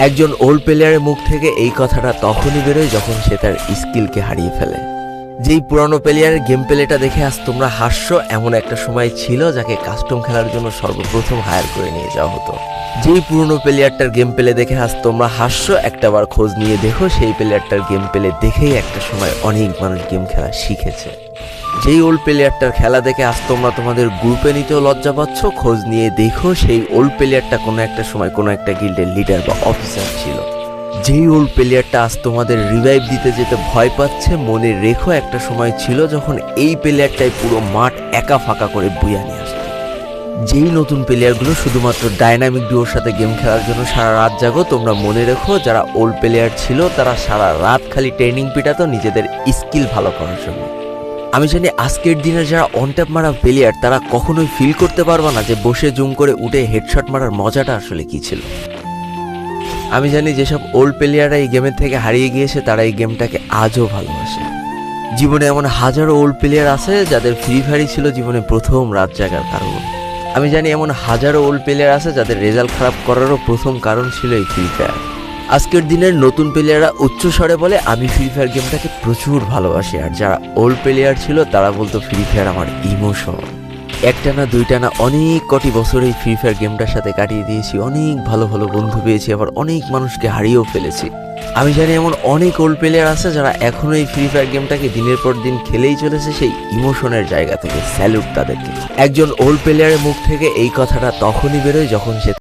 একজন ওল্ড প্লেয়ারের মুখ থেকে এই কথাটা তখনই বেরোয় যখন সে তার স্কিলকে হারিয়ে ফেলে। যেই পুরানো প্লেয়ারের গেম প্লেটা দেখে আজ তোমরা হাসছো, এমন একটা সময় ছিল যাকে কাস্টম খেলার জন্য সর্বপ্রথম হায়ার করে নিয়ে যাওয়া হতো। যেই পুরনো প্লেয়ারটার গেম প্লে দেখে আজ তোমরা হাসছো, একটাবার খোঁজ নিয়ে দেখো সেই প্লেয়ারটার গেম প্লে দেখেই একটা সময় অনেক মানুষ গেম খেলা শিখেছে। যেই ওল্ড প্লেয়ারটার খেলা দেখে আজ তোমরা তোমাদের গ্রুপে নিতেও লজ্জা পাচ্ছ, খোঁজ নিয়ে দেখো সেই ওল্ড প্লেয়ারটা কোনো একটা সময় কোনো একটা গিল্ডের লিডার বা অফিসার ছিল। যেই ওল্ড প্লেয়ারটা আজ তোমাদের রিভাইভ দিতে যেতে ভয় পাচ্ছে, মনে রেখো একটা সময় ছিল যখন এই প্লেয়ারটাই পুরো মাঠ একা ফাঁকা করে বুয়া নিয়ে আসতো। যেই নতুন প্লেয়ারগুলো শুধুমাত্র ডাইনামিক ডুয়োর সাথে গেম খেলার জন্য সারা রাত জাগো, তোমরা মনে রেখো যারা ওল্ড প্লেয়ার ছিল তারা সারা রাত খালি ট্রেনিং পিটাতো নিজেদের স্কিল ভালো করার জন্য। আমি জানি আজকের দিনের যারা অনট্যাপ মারা প্লেয়ার তারা কখনোই ফিল করতে পারবে না যে বসে জুম করে উঠে হেডশট মারার মজাটা আসলে কি ছিল। আমি জানি যেসব ওল্ড প্লেয়াররা এই গেমের থেকে হারিয়ে গিয়েছে তারা এই গেমটাকে আজও ভালোবাসে। জীবনে এমন হাজারো ওল্ড প্লেয়ার আছে যাদের ফ্রি ফায়ারই ছিল জীবনে প্রথম রাত জাগার কারণ। আমি জানি এমন হাজারো ওল্ড প্লেয়ার আছে যাদের রেজাল্ট খারাপ করারও প্রথম কারণ ছিল এই ফ্রি ফায়ার। আজকের দিনের নতুন প্লেয়াররা উচ্চস্বরে বলে আমি ফ্রি ফায়ার গেমটাকে প্রচুর ভালোবাসি, আর যারা ওল্ড প্লেয়ার ছিল তারা বলতো ফ্রি ফায়ার আমার ইমোশন। একটা না দুইটা না অনেক কটি বছর এই ফ্রি ফায়ার গেমটার সাথে কাটিয়ে দিয়েছি, অনেক ভালো ভালো বন্ধু পেয়েছি, আবার অনেক মানুষকে হারিয়েও ফেলেছি। আমি জানি এমন অনেক ওল্ড প্লেয়ার আছে যারা এখনো এই ফ্রি ফায়ার গেমটাকে দিনের পর দিন খেলেই চলেছে সেই ইমোশনের জায়গা থেকে। স্যালুট তাদেরকে। একজন ওল্ড প্লেয়ারের মুখ থেকে এই কথাটা তখনই বেরোয় যখন সে